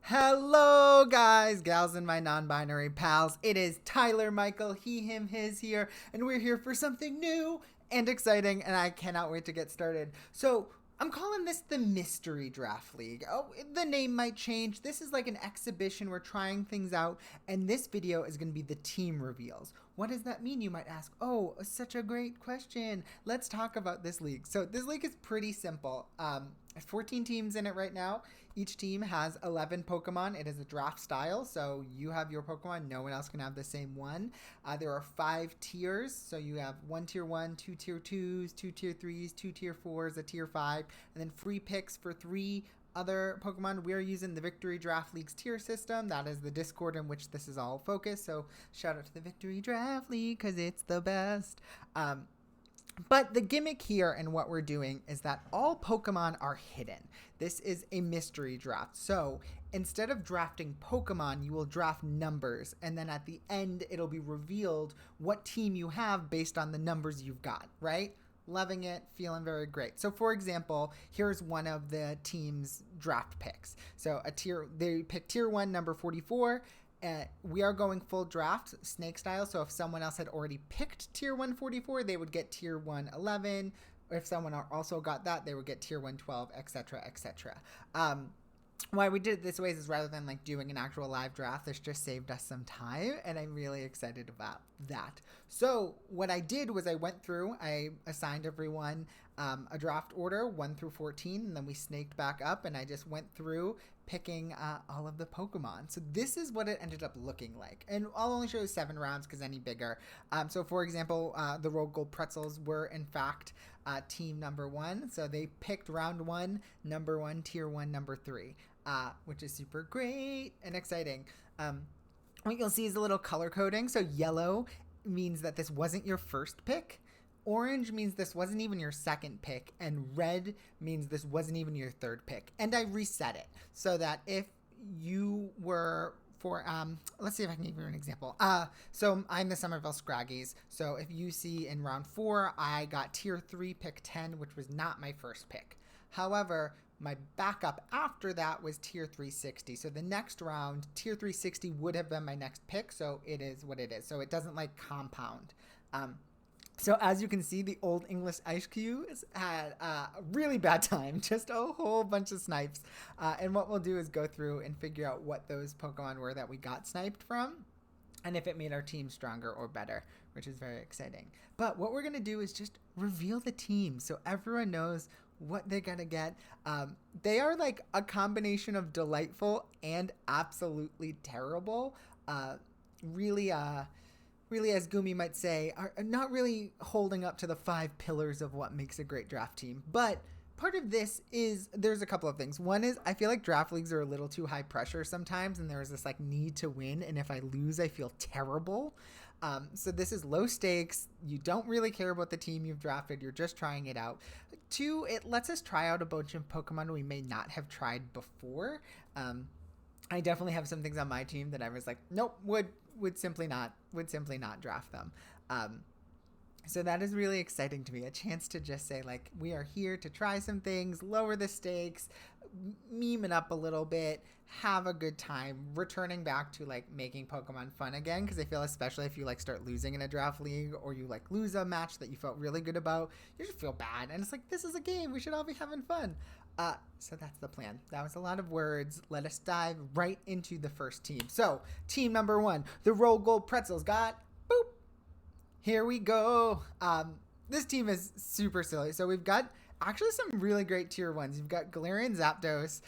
Hello, guys, gals, and my non binary pals. It is Tyler, Michael, he, him, his here, and we're here for something new and exciting, and I cannot wait to get started. So, I'm calling this the Mystery Draft League. Oh, the name might change. This is like an exhibition. We're trying things out, and this video is going to be the team reveals. What does that mean, you might ask? Oh, such a great question. Let's talk about this league. So, this league is pretty simple. 14 teams in it right now. Each team has 11 Pokemon. It is a draft style, so you have your Pokemon. No one else can have the same one. There are 5 tiers, so you have 1 tier 1, 2 tier 2s, 2 tier 3s, 2 tier 4s, a tier 5, and then free picks for 3 other Pokemon. We're using the Victory Draft League's tier system. That is the Discord in which this is all focused, so shout out to the Victory Draft League because it's the best. But the gimmick here and what we're doing is that all Pokemon are hidden. This is a mystery draft. So instead of drafting Pokemon, you will draft numbers. And then at the end, it'll be revealed what team you have based on the numbers you've got, right? Loving it, feeling very great. So for example, here's one of the team's draft picks. So they pick tier 1, number 44. We are going full draft snake style, so if someone else had already picked tier 144, they would get tier 111. If someone also got that, they would get tier 112, etc., etc. Why we did it this way is rather than like doing an actual live draft, this just saved us some time, and I'm really excited about that. So what I did was I went through, I assigned everyone a draft order 1 through 14, and then we snaked back up, and I just went through picking all of the Pokemon. So this is what it ended up looking like, and I'll only show you 7 rounds because any bigger. So for example, the Rogue Gold Pretzels were in fact team number 1, so they picked round 1, number 1, tier 1, number 3. Which is super great and exciting. What you'll see is a little color coding. So yellow means that this wasn't your first pick. Orange means this wasn't even your second pick. And red means this wasn't even your third pick. And I reset it so that if you were for, let's see if I can give you an example. So I'm the Somerville Scraggies. So if you see in round 4, I got tier 3, pick 10, which was not my first pick. However, my backup after that was tier 360. So the next round, tier 360 would have been my next pick. So it is what it is. So it doesn't like compound. So as you can see, the Old English Ice Cubes had a really bad time, just a whole bunch of snipes. And what we'll do is go through and figure out what those Pokemon were that we got sniped from, and if it made our team stronger or better, which is very exciting. But what we're going to do is just reveal the team so everyone knows what they're going to get. They are like a combination of delightful and absolutely terrible. Really, as Gumi might say, are not really holding up to the 5 pillars of what makes a great draft team. But part of this is there's a couple of things. One is I feel like draft leagues are a little too high pressure sometimes, and there's this like need to win, and if I lose, I feel terrible. So this is low stakes. You don't really care about the team you've drafted. You're just trying it out. 2, it lets us try out a bunch of Pokemon we may not have tried before. I definitely have some things on my team that I was like, nope, would simply not draft them. So that is really exciting to me. A chance to just say, like, we are here to try some things, lower the stakes, meme it up a little bit, have a good time, returning back to, like, making Pokemon fun again. Because I feel especially if you, like, start losing in a draft league or you, like, lose a match that you felt really good about, you just feel bad. And it's like, this is a game. We should all be having fun. So that's the plan. That was a lot of words. Let us dive right into the first team. So, team number 1, the Rogue Gold Pretzels got, boop. Here we go. This team is super silly. So we've got actually some really great tier 1s. You've got Galarian Zapdos,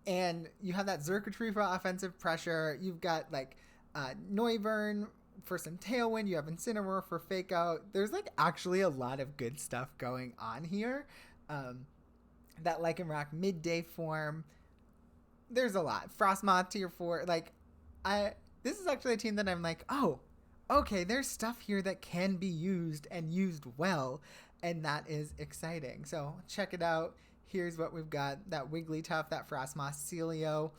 and you have that Xurkitree for offensive pressure. You've got like Noivern for some Tailwind. You have Incineroar for Fake Out. There's like actually a lot of good stuff going on here. That Lycanroc midday form. There's a lot. Frostmoth tier 4. Like, this is actually a team that I'm like, oh, okay, there's stuff here that can be used and used well, and that is exciting. So check it out. Here's what we've got. That Wigglytuff, that Frostmoth, Celio,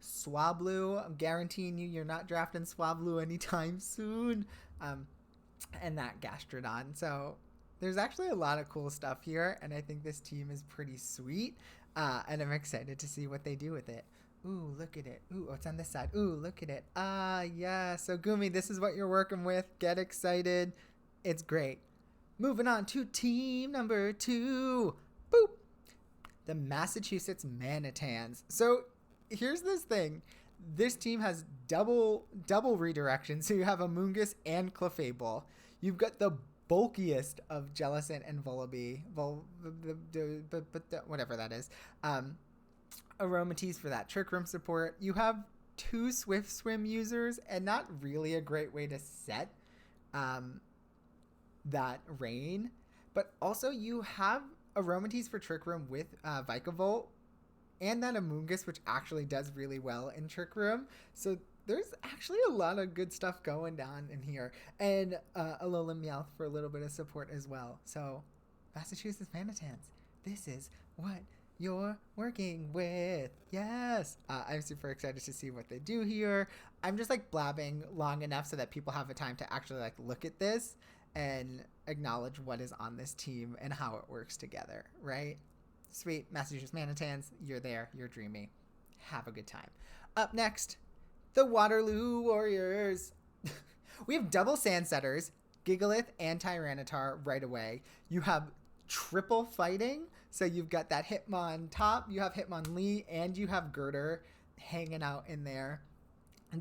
Swablu. I'm guaranteeing you're not drafting Swablu anytime soon. And that Gastrodon. So there's actually a lot of cool stuff here, and I think this team is pretty sweet, and I'm excited to see what they do with it. Ooh, look at it. Ooh, oh, it's on this side. Ooh, look at it. Ah, yeah. So, Gumi, this is what you're working with. Get excited. It's great. Moving on to team number 2. Boop. The Massachusetts Manitans. So, here's this thing. This team has double redirection. So, you have Amoonguss and Clefable. You've got the bulkiest of Jellicent and Vullaby. Whatever that is. Aromatisse for that Trick Room support. You have 2 Swift Swim users, and not really a great way to set that rain. But also you have Aromatisse for Trick Room with Vikavolt, and that Amoonguss, which actually does really well in Trick Room. So there's actually a lot of good stuff going down in here. And Alola Meowth for a little bit of support as well. So Massachusetts Manitans, this is what you're working with. Yes. I'm super excited to see what they do here. I'm just like blabbing long enough so that people have a time to actually like look at this and acknowledge what is on this team and how it works together, right? Sweet. Massachusetts Manitans, you're there. You're dreamy. Have a good time. Up next, the Waterloo Warriors. We have double Sandsetters, Gigalith and Tyranitar right away. You have triple fighting. So you've got that Hitmontop, you have Hitmonlee, and you have Girder hanging out in there.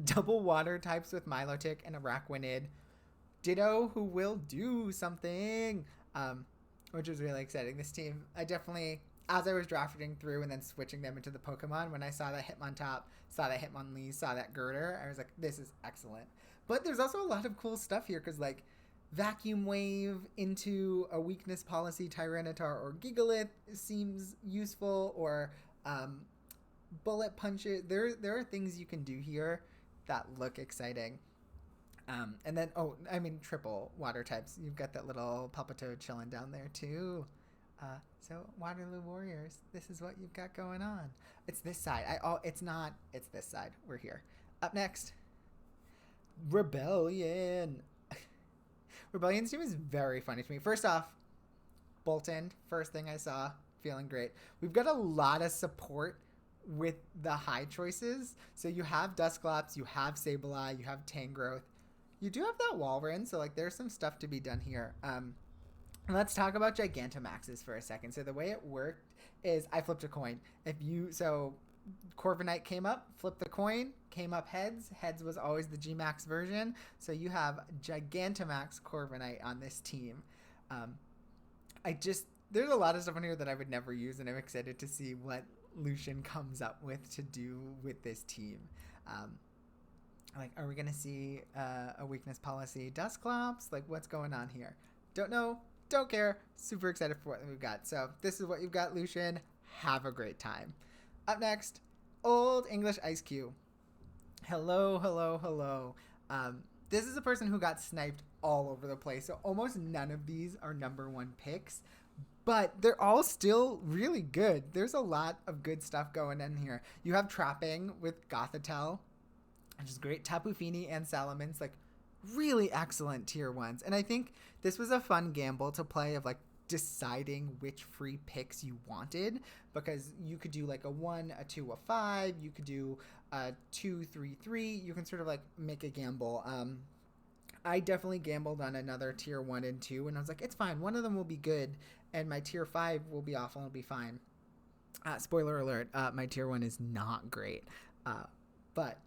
Double water types with Milotic and Araquanid. Ditto, who will do something, which is really exciting. This team, I definitely, as I was drafting through and then switching them into the Pokemon, when I saw that Hitmontop, saw that Hitmonlee, saw that Girder, I was like, this is excellent. But there's also a lot of cool stuff here because, like, Vacuum Wave into a weakness policy Tyranitar or Gigalith seems useful, or Bullet Punch it. There are things you can do here that look exciting. And then, triple water types. You've got that little Palpitoad chilling down there too. So Waterloo Warriors, this is what you've got going on. It's this side. It's this side. We're here. Up next, Rebellion. Rebellion's team is very funny to me. First off, Bolton, first thing I saw, feeling great. We've got a lot of support with the high choices. So you have Dusclops, you have Sableye, you have Tangrowth. You do have that Walrein, so like there's some stuff to be done here. Let's talk about Gigantamaxes for a second. So the way it worked is I flipped a coin. Corviknight came up, flipped the coin, came up heads. Heads was always the Gmax version. So you have Gigantamax Corviknight on this team. There's a lot of stuff on here that I would never use, and I'm excited to see what Lucian comes up with to do with this team. Are we going to see a weakness policy Dusclops? Like, what's going on here? Don't know. Don't care. Super excited for what we've got. So this is what you've got, Lucian. Have a great time. Up next, Old English Ice Cube. Hello, hello, hello. This is a person who got sniped all over the place. So almost none of these are number 1 picks. But they're all still really good. There's a lot of good stuff going in here. You have Trapping with Gothitelle, which is great. Tapu Fini and Salamence, like really excellent tier 1s. And I think this was a fun gamble to play of like deciding which free picks you wanted, because you could do like a 1, a 2, a 5. You could do a 2, 3, 3. You can sort of like make a gamble. I definitely gambled on another tier 1 and 2, and I was like, it's fine. One of them will be good, and my tier 5 will be awful and it'll be fine. Spoiler alert, my tier 1 is not great. But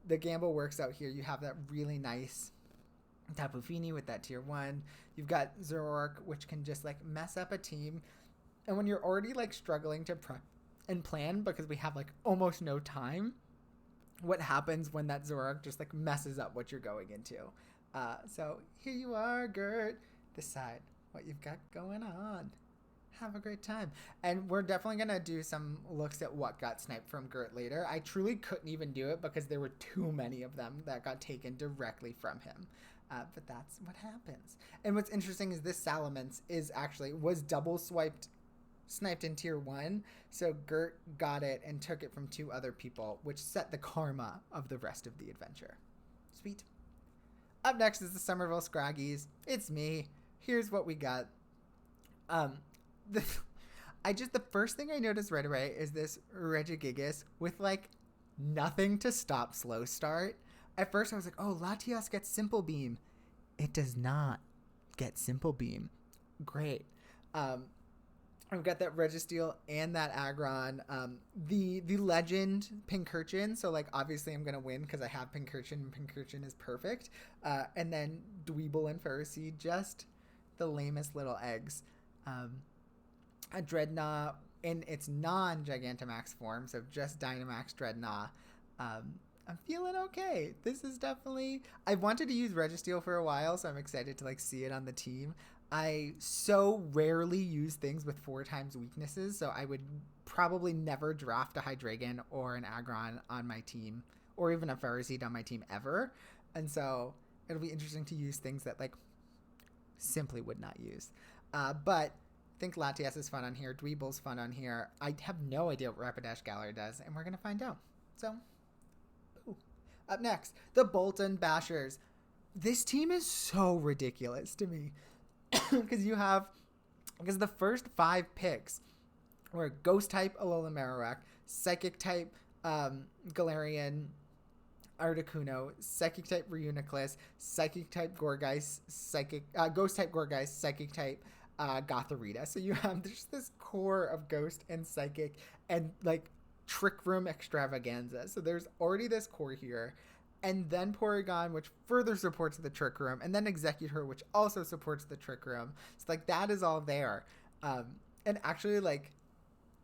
the gamble works out here. You have that really nice Tapu Fini with that tier 1. You've got Zoroark, which can just like mess up a team. And when you're already like struggling to prep and plan because we have like almost no time, what happens when that Zoroark just like messes up what you're going into? So here you are, Gert. Decide what you've got going on. Have a great time. And we're definitely going to do some looks at what got sniped from Gert later. I truly couldn't even do it because there were too many of them that got taken directly from him. But that's what happens. And what's interesting is this Salamence was double sniped in tier 1. So Gert got it and took it from 2 other people, which set the karma of the rest of the adventure. Sweet. Up next is the Somerville Scraggies. It's me. Here's what we got. The first thing I noticed right away is this Regigigas with like nothing to stop slow start. At first I was like, oh, Latias gets Simple Beam. It does not get Simple Beam. Great. I've got that Registeel and that Aggron. The legend Pincurchin. So like obviously I'm gonna win because I have Pincurchin and Pincurchin is perfect. And then Dweeble and Ferroseed, just the lamest little eggs. A Dreadnought in its non-Gigantamax form, so just Dynamax Dreadnought. I'm feeling okay. This is definitely... I've wanted to use Registeel for a while, so I'm excited to like see it on the team. I so rarely use things with 4 times weaknesses, so I would probably never draft a Hydreigon or an Aggron on my team, or even a Ferroseed on my team ever. And so it'll be interesting to use things that like simply would not use. But I think Latias is fun on here. Dweeble's fun on here. I have no idea what Rapidash Galar does, and we're going to find out. So, ooh. Up next, the Bolton Bashers. This team is so ridiculous to me. Because the first 5 picks were Ghost type Alola Marowak, Psychic type Galarian Articuno, Psychic type Reuniclus, Psychic type Gourgeist, Ghost type Gourgeist, Psychic type Gothorita. So you have just this core of Ghost and Psychic and like Trick Room extravaganza. So there's already this core here. And then Porygon, which further supports the Trick Room, and then Executor, which also supports the Trick Room. So like that is all there, and actually like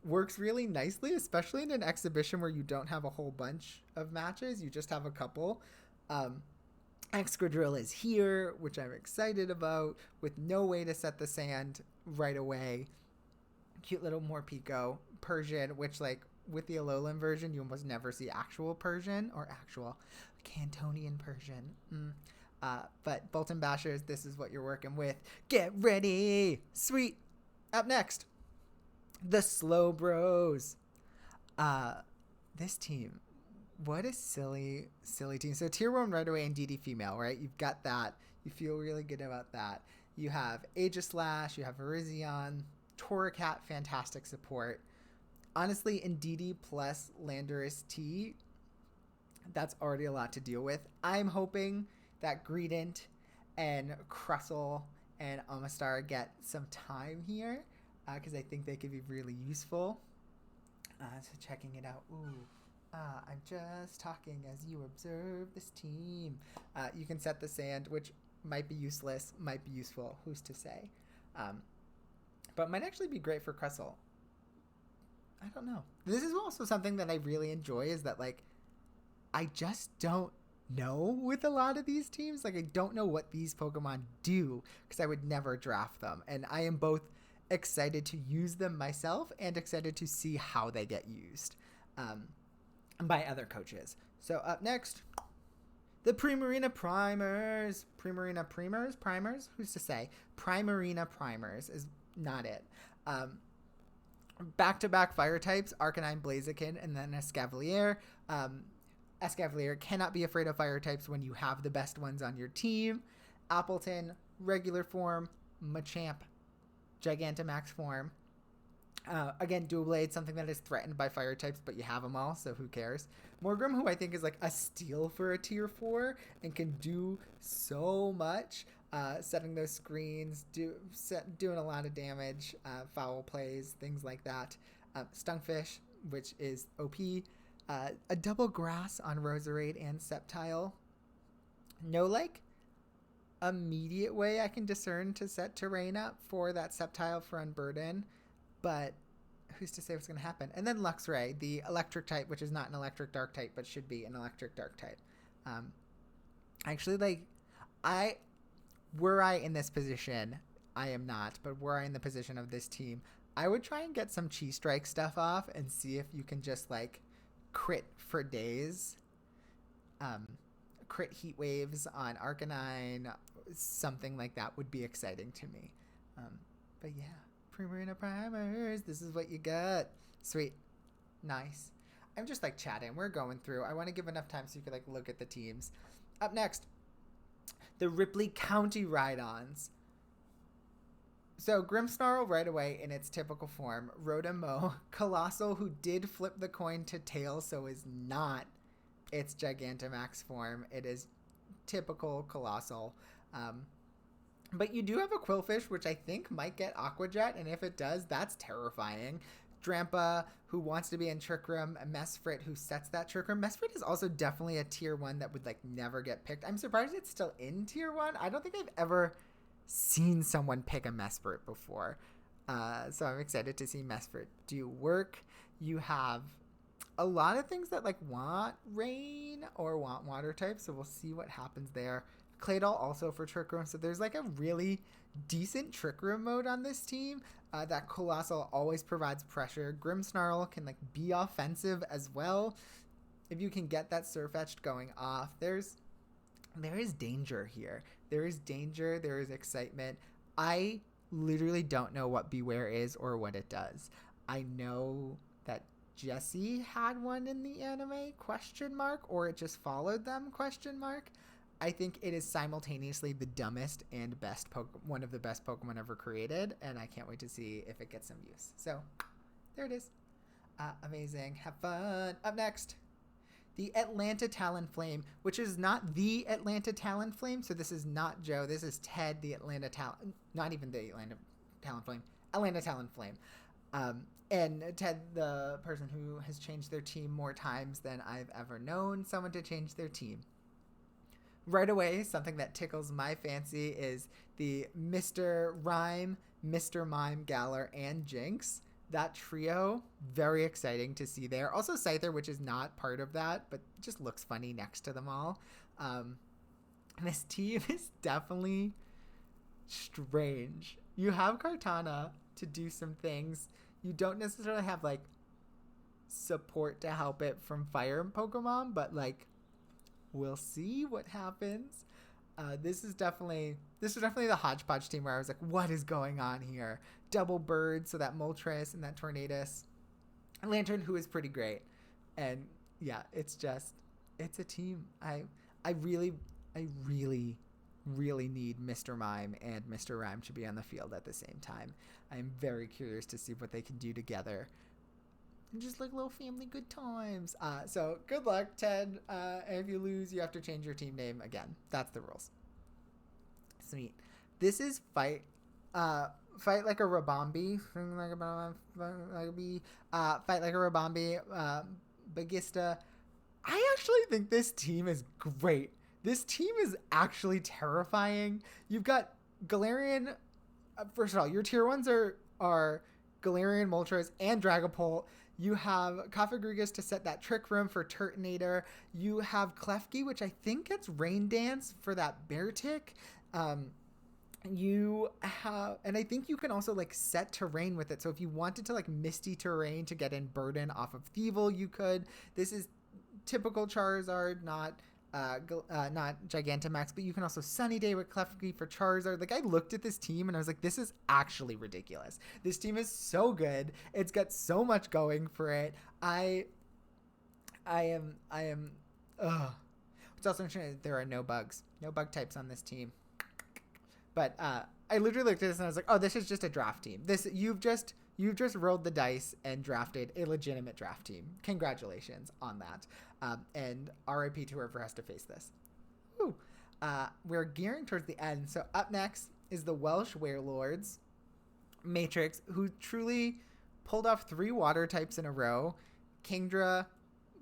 works really nicely, especially in an exhibition where you don't have a whole bunch of matches, you just have a couple. Excadrill is here, which I'm excited about, with no way to set the sand right away. Cute little Morpeko, Persian, which like with the Alolan version, you almost never see actual Persian or actual Cantonian Persian. But Bolton Bashers, this is what you're working with. Get ready! Sweet! Up next, the Slowbros. This team, what a silly team. So Tier 1 right away and DD female, right? You've got that. You feel really good about that. You have Aegislash, you have Virizion, Torracat, fantastic support. Honestly, in DD plus Landorus T, that's already a lot to deal with. I'm hoping that Greedent and Crustle and Omastar get some time here because I think they could be really useful. So checking it out. Ooh. I'm just talking as you observe this team. You can set the sand, which might be useless, might be useful. Who's to say? But might actually be great for Crustle. I don't know. This is also something that I really enjoy is that, like, I just don't know with a lot of these teams. Like, I don't know what these Pokemon do because I would never draft them. And I am both excited to use them myself and excited to see how they get used by other coaches. So up next, the Primarina Primers. Primers? Who's to say? Primarina Primers is not it. Back-to-back fire types, Arcanine, Blaziken, and then Escavalier. Escavalier cannot be afraid of fire types when you have the best ones on your team. Appleton, regular form. Machamp, Gigantamax form. Again, Doublade, something that is threatened by fire types, but you have them all, so who cares? Morgrem, who I think is like a steal for a tier 4 and can do so much. Setting those screens, doing a lot of damage, foul plays, things like that. Stunfish, which is OP. A double grass on Roserade and Sceptile. No, like, immediate way I can discern to set terrain up for that Sceptile for Unburden, but who's to say what's going to happen? And then Luxray, the electric type, which is not an electric dark type, but should be an electric dark type. Actually, like, were I in this position, I am not, but were I in the position of this team, I would try and get some Chi Strike stuff off and see if you can just, like, crit for days. Crit Heat Waves on Arcanine, something like that would be exciting to me. But yeah, Primarina Primers, this is what you got. Sweet. Nice. I'm just, like, chatting. We're going through. I want to give enough time so you can, like, look at the teams. Up next, the Ripley County Rhydons. So Grimmsnarl right away in its typical form. Rotom-Mow, Colossal, who did flip the coin to Tails, so is not its Gigantamax form. It is typical Colossal. But you do have a Quillfish, which I think might get Aqua Jet, and if it does, that's terrifying. Drampa, who wants to be in Trick Room, Mesprit, who sets that Trick Room. Mesprit is also definitely a tier 1 that would, like, never get picked. I'm surprised it's still in tier 1. I don't think I've ever seen someone pick a Mesprit before. So I'm excited to see Mesprit do work. You have a lot of things that, like, want rain or want water type, so we'll see what happens there. Claydol also for Trick Room, so there's, like, a really decent Trick Room mode on this team. That Colossal always provides pressure. Grimmsnarl can, like, be offensive as well. If you can get that Sirfetch'd going off, there is danger here. There is danger. There is excitement. I literally don't know what Beware is or what it does. I know that Jessie had one in the anime, ? Or it just followed them, ? I think it is simultaneously the dumbest and best one of the best Pokemon ever created, and I can't wait to see if it gets some use. So, there it is. Amazing. Have fun. Up next, the Atlanta Talonflame, which is not the Atlanta Talonflame, so this is not Joe. This is Ted, the Atlanta not even the Atlanta Talonflame. Atlanta Talonflame. And Ted, the person who has changed their team more times than I've ever known someone to change their team. Right away, something that tickles my fancy is the Mr. Rhyme, Mr. Mime, Galar, and Jinx. That trio, very exciting to see there. Also Scyther, which is not part of that, but just looks funny next to them all. This team is definitely strange. You have Kartana to do some things. You don't necessarily have, like, support to help it from fire Pokemon, but, like, we'll see what happens. This is definitely the hodgepodge team where I was like, what is going on here? Double Bird, so that Moltres and that Tornadus. Lantern, who is pretty great. And yeah, it's a team. I really need Mr. Mime and Mr. Rhyme to be on the field at the same time. I'm very curious to see what they can do together. Just like little family good times. So good luck, Ted. And if you lose, you have to change your team name again. That's the rules. Sweet. This is Fight Like a Rabombi. Fight Like a Rabombi. Bagista. I actually think this team is great. This team is actually terrifying. You've got Galarian. First of all, your tier 1s are Galarian, Moltres, and Dragapult. You have Cofagrigus to set that Trick Room for Turtonator. You have Klefki, which I think gets Rain Dance for that Beartic. You have, and I think you can also, like, set terrain with it. So if you wanted to, like, Misty Terrain to get in Burden off of Thievul, you could. This is typical Charizard, not Gigantamax, but you can also Sunny Day with Klefki for Charizard. Like, I looked at this team and I was like, this is actually ridiculous. This team is so good. It's got so much going for it. I am It's also interesting that there are no bug types on this team. But I literally looked at this and I was like, oh, this is just a draft team. You've just rolled the dice and drafted a legitimate draft team. Congratulations on that. And RIP to whoever has to face this. Woo. We're gearing towards the end. So up next is the Welsh Werelords Matrix, who truly pulled off 3 water types in a row. Kingdra,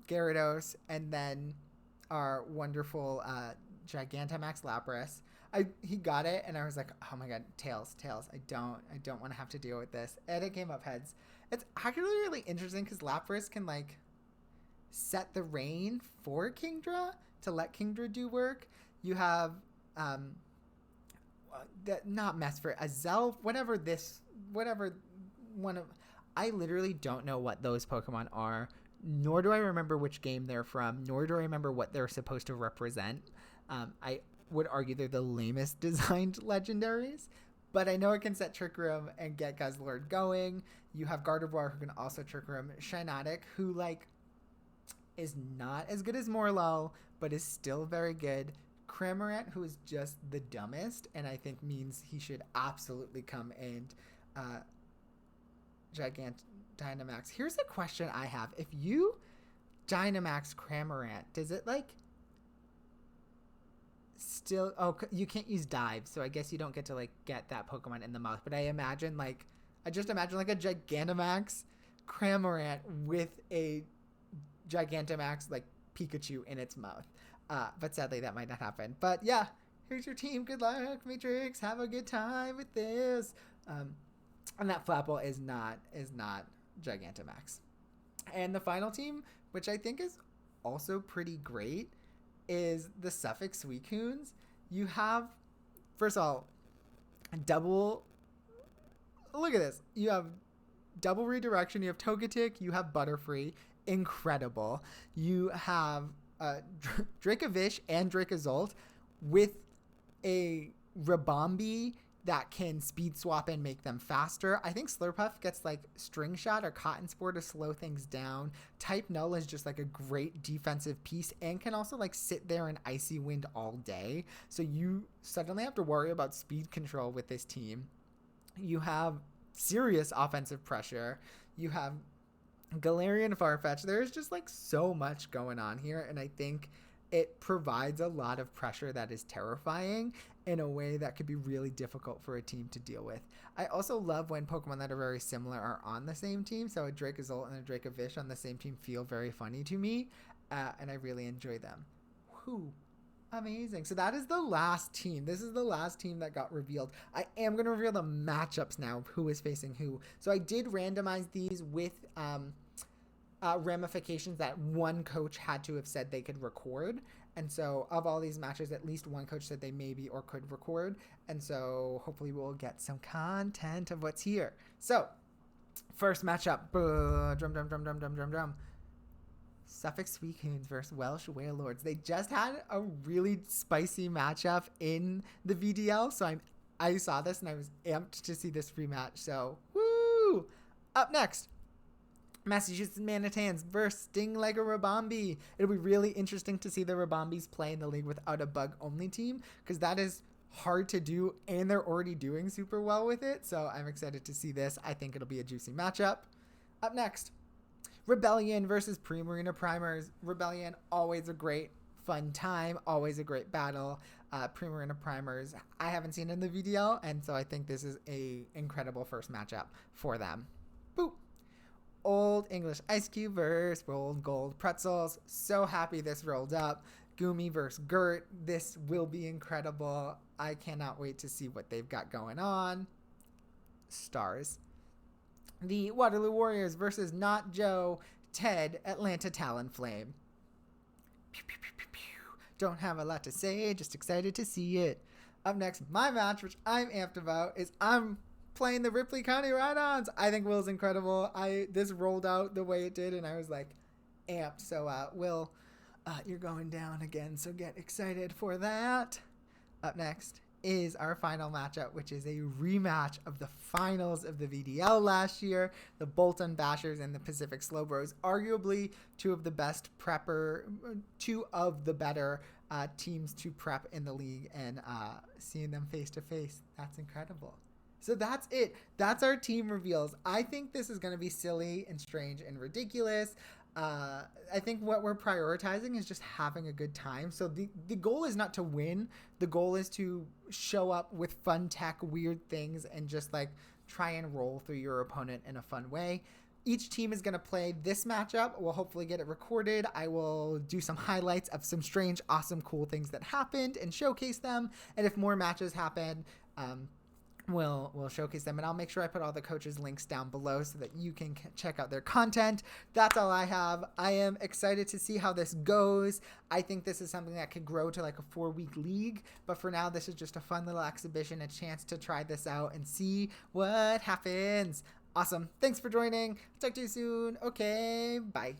Gyarados, and then our wonderful Gigantamax Lapras. He got it, and I was like, oh my god, Tails. I don't want to have to deal with this. And it came up heads. It's actually really interesting because Lapras can, like, set the rain for Kingdra to let Kingdra do work. You have not Mesprit, Azelf, whatever one of. I literally don't know what those Pokemon are, nor do I remember which game they're from, nor do I remember what they're supposed to represent. I would argue they're the lamest designed legendaries, but I know it can set Trick Room and get Guzzlord going. You have Gardevoir, who can also Trick Room. Shiinotic, who, like, is not as good as Morlul, but is still very good. Cramorant, who is just the dumbest, and I think means he should absolutely come and Dynamax. Here's a question I have. If you Dynamax Cramorant, does it like still... Oh, you can't use dive, so I guess you don't get to like get that Pokemon in the mouth. But I just imagine like a Gigantamax Cramorant with a Gigantamax like Pikachu in its mouth. But sadly that might not happen. But yeah, here's your team. Good luck, Matrix. Have a good time with this. And that Flapple is not Gigantamax. And the final team, which I think is also pretty great, is the Suffolk Suicunes. You have, first of all, look at this. You have double redirection. You have Togetic. You have Butterfree. Incredible. You have Dracovish and Dracozolt with a Ribombee that can speed swap and make them faster. I think Slurpuff gets like String Shot or Cotton Spore to slow things down. Type Null is just like a great defensive piece and can also like sit there in Icy Wind all day. So you suddenly have to worry about speed control with this team. You have serious offensive pressure. You have Galarian Farfetch. There's just like so much going on here, and I think it provides a lot of pressure that is terrifying in a way that could be really difficult for a team to deal with. I also love when Pokemon that are very similar are on the same team. So a Dracozolt and a Dracovish on the same team feel very funny to me, and I really enjoy them. Whew. Amazing. So that is the last team. This is the last team that got revealed. I am going to reveal the matchups now of who is facing who. So I did randomize these with ramifications that one coach had to have said they could record. And so of all these matches, at least one coach said they maybe or could record. And so hopefully we'll get some content of what's here. So first matchup. Drum, drum, drum, drum, drum, drum, drum. Suffolk Suicunes versus Welsh Wailords. They just had a really spicy matchup in the VDL. So I saw this and I was amped to see this rematch. So woo! Up next, Massachusetts Manitans versus Stinglega Ribombee. It'll be really interesting to see the Ribombees play in the league without a bug-only team, because that is hard to do, and they're already doing super well with it. So I'm excited to see this. I think it'll be a juicy matchup. Up next, Rebellion versus Primarina Primers. Rebellion, always a great fun time, always a great battle. Primarina Primers, I haven't seen in the VDL, and so I think this is a incredible first matchup for them. Boop. Old English Ice Cube versus Old Gold Pretzels. So happy this rolled up. Gumi versus Gert. This will be incredible. I cannot wait to see what they've got going on. Stars. The Waterloo Warriors versus Not Joe, Ted, Atlanta Talonflame. Pew, pew, pew, pew, pew. Don't have a lot to say, just excited to see it. Up next, my match, which I'm amped about, is I'm playing the Ripley County Rhydons. I think Will's incredible. This rolled out the way it did, and I was like amped. So Will, you're going down again, so get excited for that. Up next is our final matchup, which is a rematch of the finals of the VDL last year. The Bolton Bashers and the Pacific Slowbros, arguably two of the better teams to prep in the league, and seeing them face to face, that's incredible. So that's it. That's our team reveals. I think this is going to be silly and strange and ridiculous. I think what we're prioritizing is just having a good time. So the goal is not to win. The goal is to show up with fun tech, weird things, and just like try and roll through your opponent in a fun way. Each team is going to play this matchup. We'll hopefully get it recorded. I will do some highlights of some strange, awesome, cool things that happened and showcase them. And if more matches happen, we'll showcase them, and I'll make sure I put all the coaches' links down below so that you can check out their content. That's all I have. I am excited to see how this goes. I think this is something that could grow to like a 4-week league, but for now this is just a fun little exhibition, a chance to try this out and see what happens. Awesome. Thanks for joining. Talk to you soon. Okay, bye.